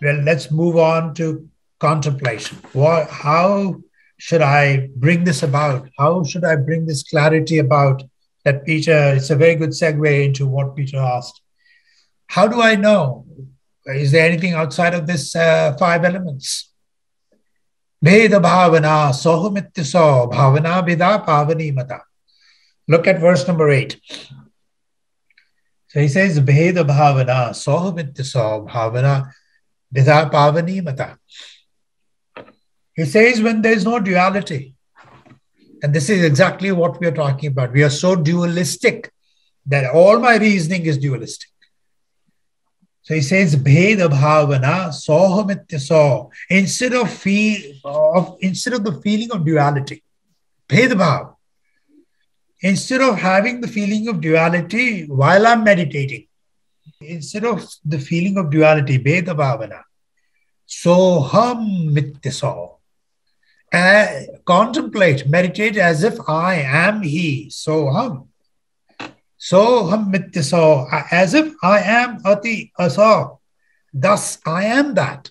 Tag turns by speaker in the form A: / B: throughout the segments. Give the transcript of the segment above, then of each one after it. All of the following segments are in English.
A: Well, let's move on to contemplation. How should I bring this about? How should I bring this clarity about that Peter? It's a very good segue into what Peter asked. How do I know? Is there anything outside of this 5 elements? Bheda-bhāvanāt, soham bhavana, bhidā, pāvanī, matā. Look at verse number 8. So he says, bheda-bhāvanāt, soham bhavana, bhidā, pāvanī, matā. He says when there is no duality, and this is exactly what we are talking about. We are so dualistic that all my reasoning is dualistic. So he says, bheda-bhāvanāt, soham instead of the feeling of duality, bheda-bhāv, instead of having the feeling of duality while I'm meditating, instead of the feeling of duality, bheda-bhāvanāt, soham, contemplate, meditate as if I am he, soham. Soham, as if I am ati asa. Thus I am that.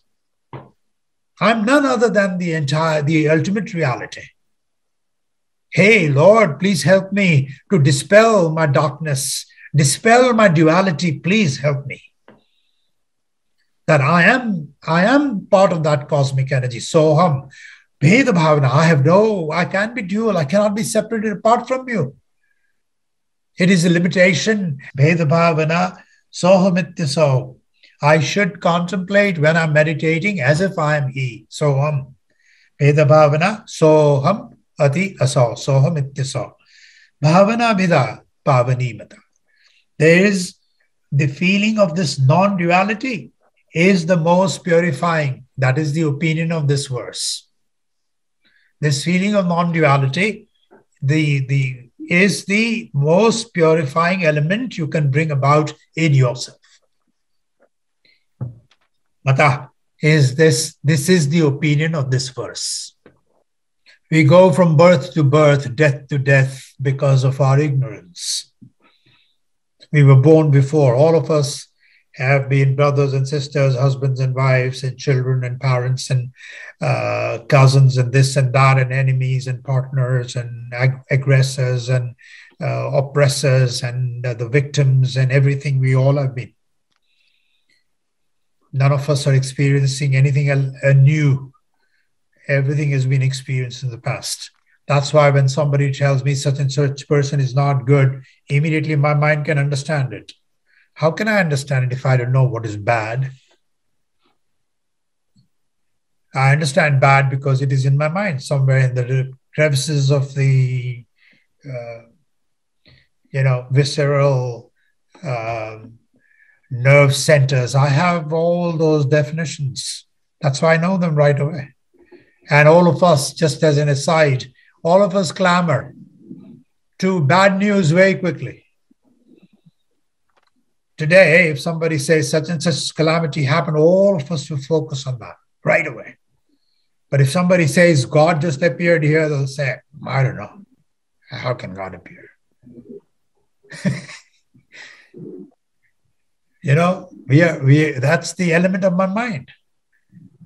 A: I'm none other than the ultimate reality. Hey, Lord, please help me to dispel my darkness, dispel my duality. Please help me. That I am part of that cosmic energy. Soham, bheda-bhāvanāt. I can't be dual. I cannot be separated apart from you. It is a limitation. Bheda-bhāvanāt, soham. I should contemplate when I'm meditating as if I am he. Soham. Bheda-bhāvanāt, soham ati asa. Soham. Bhavana, bhidā, pāvanī, matā. There is the feeling of this non-duality is the most purifying. That is the opinion of this verse. This feeling of non-duality, is the most purifying element you can bring about in yourself. Matā is this is the opinion of this verse. We go from birth to birth, death to death because of our ignorance. We were born before. All of us have been brothers and sisters, husbands and wives, and children and parents and cousins and this and that, and enemies and partners and aggressors and oppressors and the victims and everything we all have been. None of us are experiencing anything new. Everything has been experienced in the past. That's why when somebody tells me such and such person is not good, immediately my mind can understand it. How can I understand it if I don't know what is bad? I understand bad because it is in my mind, somewhere in the crevices of the, visceral nerve centers. I have all those definitions. That's why I know them right away. And all of us, just as an aside, all of us clamor to bad news very quickly. Today, if somebody says such and such calamity happened, all of us will focus on that right away. But if somebody says God just appeared here, they'll say, I don't know. How can God appear? That's the element of my mind.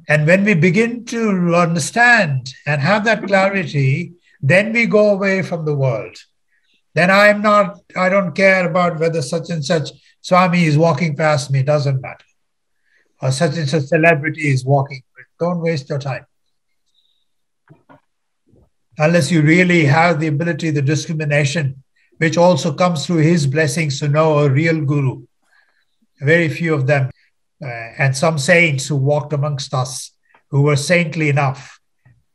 A: And when we begin to understand and have that clarity, then we go away from the world. Then I don't care about whether such and such Swami is walking past me, doesn't matter. Or such and such celebrity is walking. Don't waste your time. Unless you really have the ability, the discrimination, which also comes through his blessings to know a real guru. Very few of them. And some saints who walked amongst us, who were saintly enough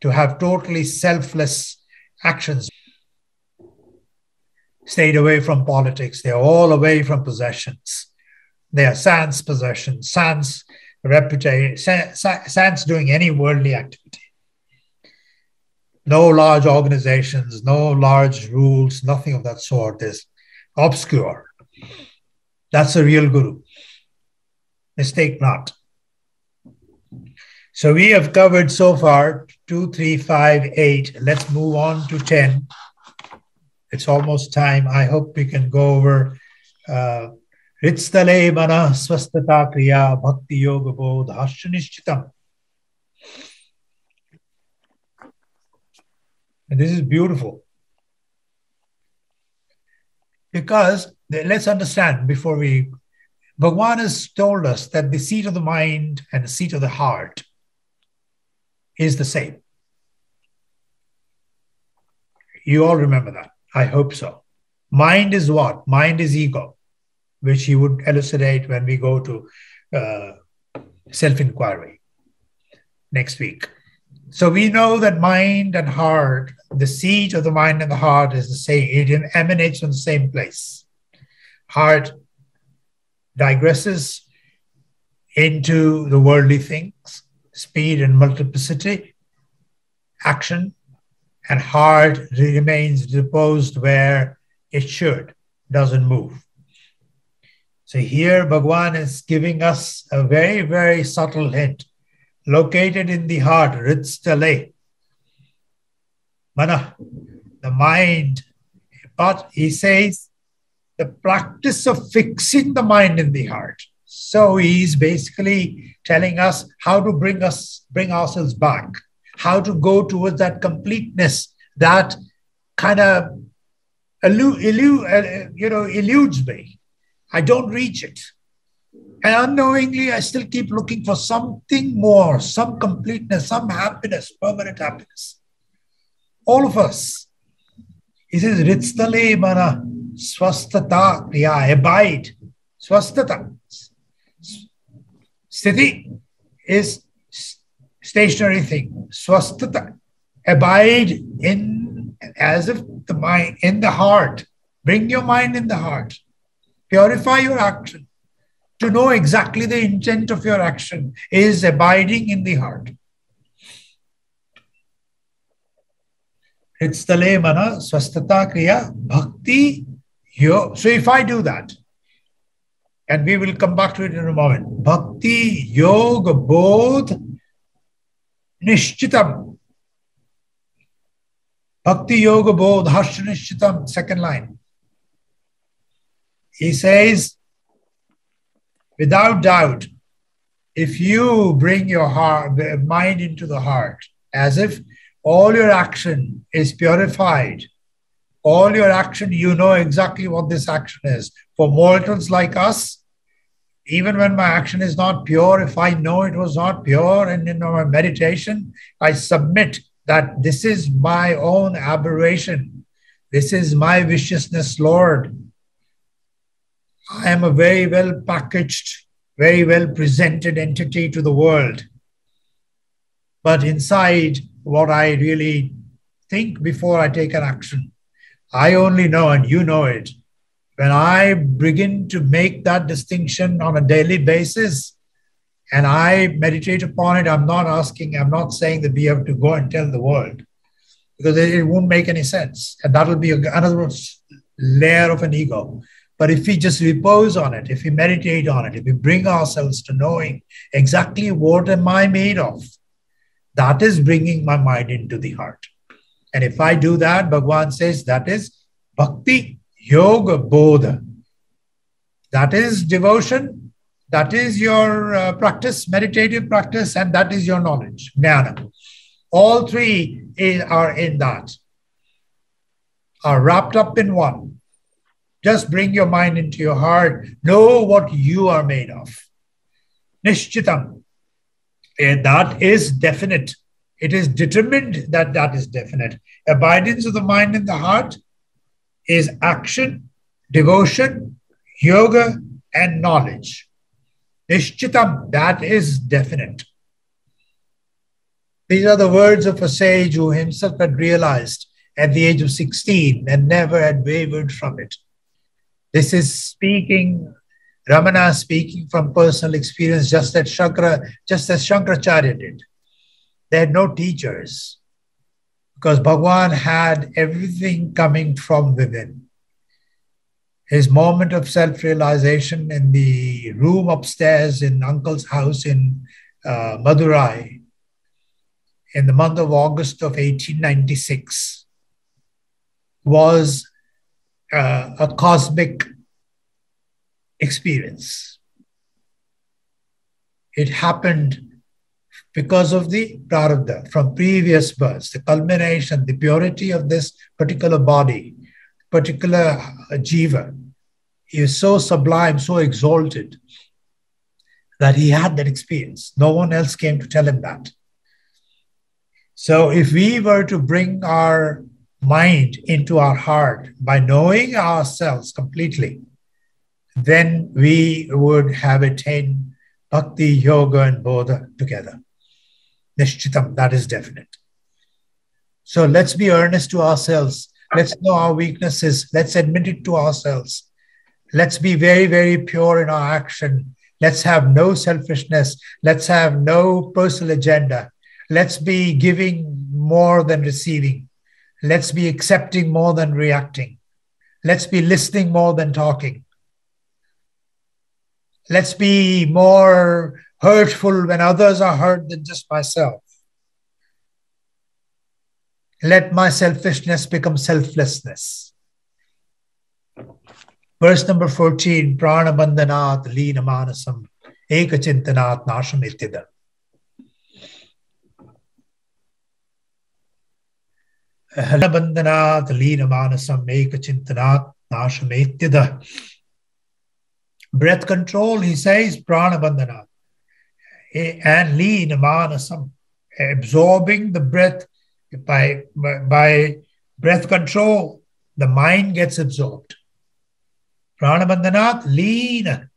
A: to have totally selfless actions, stayed away from politics. They're all away from possessions. They are sans possessions, sans reputation, sans doing any worldly activity. No large organizations, no large rules, nothing of that sort. Is obscure. That's a real guru. Mistake not. So we have covered so far 2, 3, 5, 8. Let's move on to 10. It's almost time. I hope we can go over hṛtsthale manaḥ svasthatā kriyā bhakti yoga bodhaśca niścitam. And this is beautiful. Because let's understand before Bhagavan has told us that the seat of the mind and the seat of the heart is the same. You all remember that. I hope so. Mind is what? Mind is ego, which he would elucidate when we go to self-inquiry next week. So we know that mind and heart, the seat of the mind and the heart is the same. It emanates from the same place. Heart digresses into the worldly things, speed and multiplicity, action, and heart remains reposed where it should, doesn't move. So here Bhagavan is giving us a very, very subtle hint. Located in the heart, hṛtsthale, manaḥ, the mind. But he says the practice of fixing the mind in the heart. So he's basically telling us how to bring ourselves back, how to go towards that completeness that kind of eludes me. I don't reach it. And unknowingly, I still keep looking for something more, some completeness, some happiness, permanent happiness. All of us. He says, hṛtsthale manaḥ svasthatā kriyā, abide. Svasthatā. Sthiti is stationary thing. Svasthatā, abide in, as if the mind, in the heart. Bring your mind in the heart. Purify your action. To know exactly the intent of your action is abiding in the heart. Hṛtsthale manaḥ svasthatā kriyā bhakti yoga. So if I do that, and we will come back to it in a moment, bhakti yoga bodh niścitam. Bhakti yoga bodhaśca niścitam, second line. He says, without doubt, if you bring your mind into the heart, as if all your action is purified, all your action, you know exactly what this action is. For mortals like us, even when my action is not pure, if I know it was not pure, and in my meditation, I submit that this is my own aberration. This is my viciousness, Lord. I am a very well packaged, very well presented entity to the world. But inside, what I really think before I take an action, I only know, and you know it. When I begin to make that distinction on a daily basis, and I meditate upon it, I'm not saying that we have to go and tell the world, because it won't make any sense. And that'll be another layer of an ego. But if we just repose on it, if we meditate on it, if we bring ourselves to knowing exactly what am I made of, that is bringing my mind into the heart. And if I do that, Bhagavan says that is bhakti yoga bodha. That is devotion, that is your practice, meditative practice, and that is your knowledge, jnana. All three are in that, are wrapped up in one. Just bring your mind into your heart. Know what you are made of. Niścitam. And that is definite. It is determined that that is definite. Abidance of the mind in the heart is action, devotion, yoga, and knowledge. Niścitam, that is definite. These are the words of a sage who himself had realized at the age of 16 and never had wavered from it. This is speaking, Ramana speaking from personal experience, just as Shankaracharya did. They had no teachers because Bhagavan had everything coming from within. His moment of self-realization in the room upstairs in Uncle's house in Madurai in the month of August of 1896 was a cosmic experience. It happened because of the prarabdha from previous births, the culmination, the purity of this particular body, particular jiva is so sublime, so exalted that he had that experience. No one else came to tell him that. So if we were to bring our mind into our heart by knowing ourselves completely, then we would have attained bhakti, yoga, and bodha together. Niścitam, that is definite. So let's be earnest to ourselves. Let's know our weaknesses. Let's admit it to ourselves. Let's be very, very pure in our action. Let's have no selfishness. Let's have no personal agenda. Let's be giving more than receiving. Let's be accepting more than reacting. Let's be listening more than talking. Let's be more hurtful when others are hurt than just myself. Let my selfishness become selflessness. Verse number 14, Pranabandhanāt līna-manasam ekachintanāt nāṣametida. Pranabandhanāt līna-manasam ekachintanāt nāṣametida. Breath control, he says, Pranabandhanāt. And līna-manasam, absorbing the breath by breath control, the mind gets absorbed. Pranabandhanāt, lean.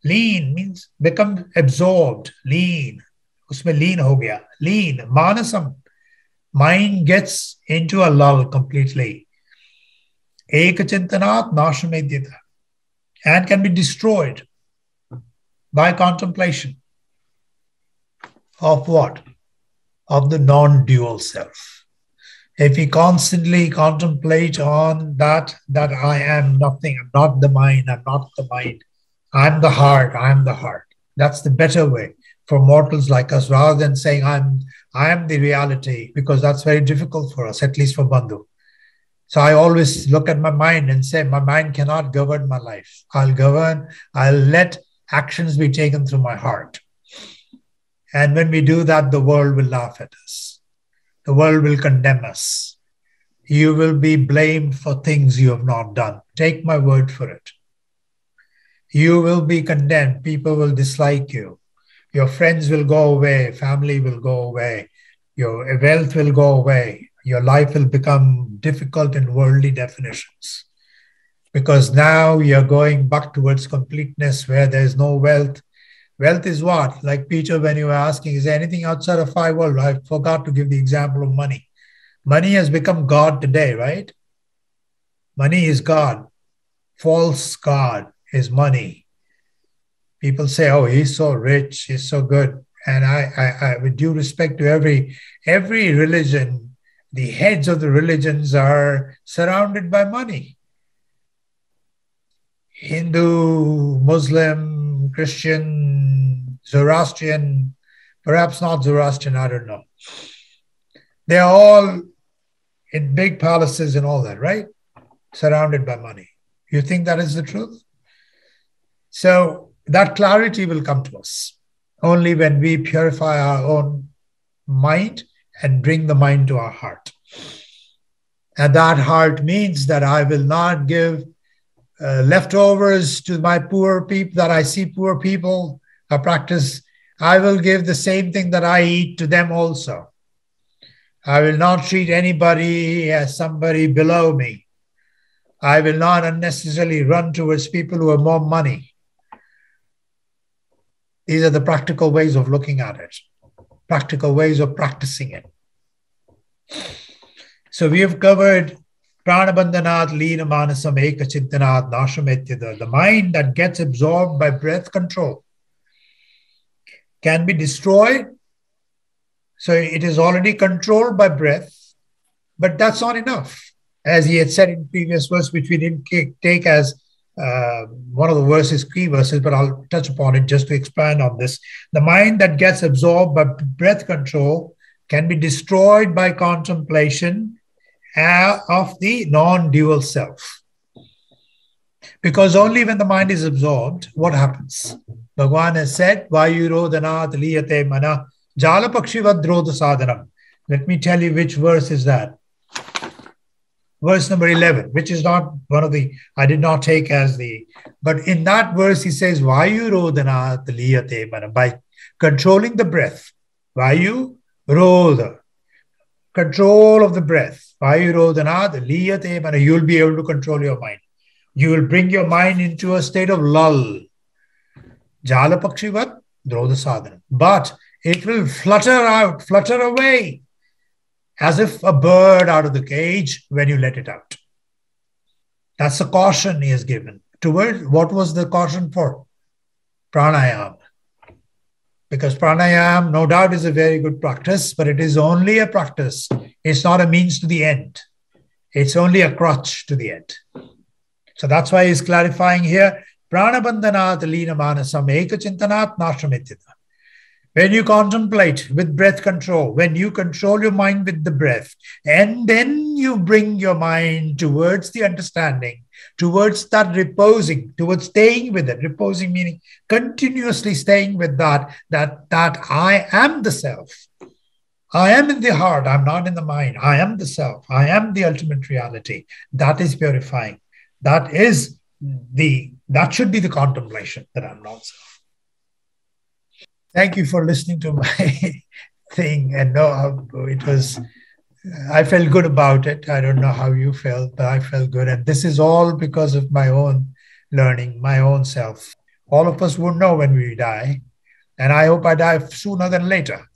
A: Lean means become absorbed. Lean. Usme lean ho gaya. Lean. Manasam. Mind gets into a lull completely. Ekachintanāt nāṣametida. And can be destroyed by contemplation. Of what? Of the non-dual self. If we constantly contemplate on that I am nothing, I'm not the mind, I'm not the mind, I'm the heart, I'm the heart. That's the better way for mortals like us, rather than saying I am the reality, because that's very difficult for us, at least for Bandhu. So I always look at my mind and say, my mind cannot govern my life. I'll let actions be taken through my heart. And when we do that, the world will laugh at us. The world will condemn us. You will be blamed for things you have not done. Take my word for it. You will be condemned. People will dislike you. Your friends will go away. Family will go away. Your wealth will go away. Your life will become difficult in worldly definitions. Because now you're going back towards completeness where there's no wealth. Wealth is what? Like Peter, when you were asking, is there anything outside of five world? I forgot to give the example of money. Money has become God today, right? Money is God. False God is money. People say, oh, he's so rich, he's so good. And I with due respect to every religion, the heads of the religions are surrounded by money. Hindu, Muslim, Christian, Zoroastrian, perhaps not Zoroastrian, I don't know. They're all in big palaces and all that, right? Surrounded by money. You think that is the truth? So that clarity will come to us only when we purify our own mind and bring the mind to our heart. And that heart means that I will not give leftovers to my poor people, that I see poor people practice. I will give the same thing that I eat to them also. I will not treat anybody as somebody below me. I will not unnecessarily run towards people who have more money. These are the practical ways of looking at it, practical ways of practicing it. So we have covered Pranabandhanāt līna-manasam ekachintanāt nāṣametida. The mind that gets absorbed by breath control can be destroyed. So it is already controlled by breath, but that's not enough. As he had said in previous verse, which we didn't take as one of the verses, key verses, but I'll touch upon it just to expand on this. The mind that gets absorbed by breath control can be destroyed by contemplation of the non-dual self. Because only when the mind is absorbed, what happens? Bhagavan has said, vayu-rodhanāl, līyate manaḥ, jāla-pakṣivat rodha-sādhanam. Let me tell you which verse is that. Verse number 11, which is not one of the, I did not take as the, but in that verse he says, vayu-rodhanāl, līyate manaḥ, by controlling the breath. Vayu-rodha, control of the breath. Vayu-rodhanāl, līyate manaḥ, you'll be able to control your mind. You will bring your mind into a state of lull. Jāla-pakṣivat, rodha-sādhanam. But it will flutter out, flutter away, as if a bird out of the cage when you let it out. That's the caution he has given. Toward what was the caution for? Pranayam. Because pranayam, no doubt, is a very good practice, but it is only a practice. It's not a means to the end. It's only a crutch to the end. So that's why he's clarifying here, pranabandhanāt līna manasam ekachintanāt nāshramitita. When you contemplate with breath control, when you control your mind with the breath, and then you bring your mind towards the understanding, towards that reposing, towards staying with it, reposing meaning continuously staying with that I am the self. I am in the heart, I'm not in the mind. I am the self. I am the ultimate reality. That is purifying. That should be the contemplation that I'm not self. Thank you for listening to my thing and know how it was. I felt good about it. I don't know how you felt, but I felt good. And this is all because of my own learning, my own self. All of us won't know when we die. And I hope I die sooner than later.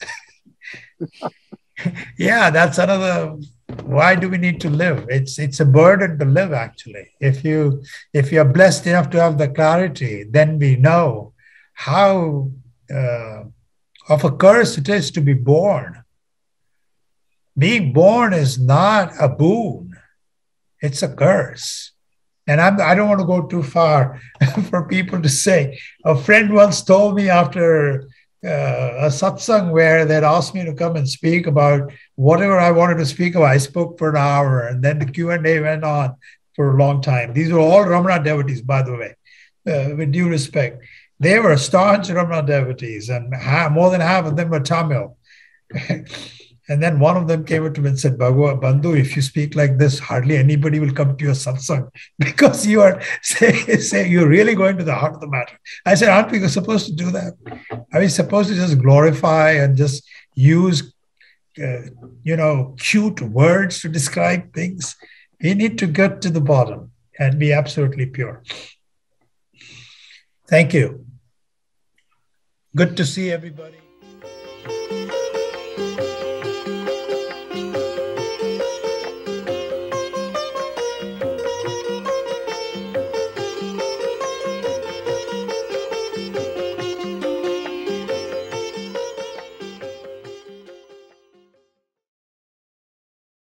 A: Yeah, that's another. Why do we need to live? It's a burden to live, actually. If you're blessed enough to have the clarity, then we know how of a curse it is to be born. Being born is not a boon. It's a curse. And I don't want to go too far for people to say. A friend once told me after a satsang where they'd asked me to come and speak about whatever I wanted to speak about. I spoke for an hour, and then the Q&A went on for a long time. These were all Ramana devotees, by the way, with due respect. They were staunch Ramana devotees, and more than half of them were Tamil. And then one of them came up to me and said, Bandhu, if you speak like this, hardly anybody will come to your satsang because you are say you're really going to the heart of the matter. I said, aren't we supposed to do that? Are we supposed to just glorify and just use, cute words to describe things? We need to get to the bottom and be absolutely pure. Thank you. Good to see everybody.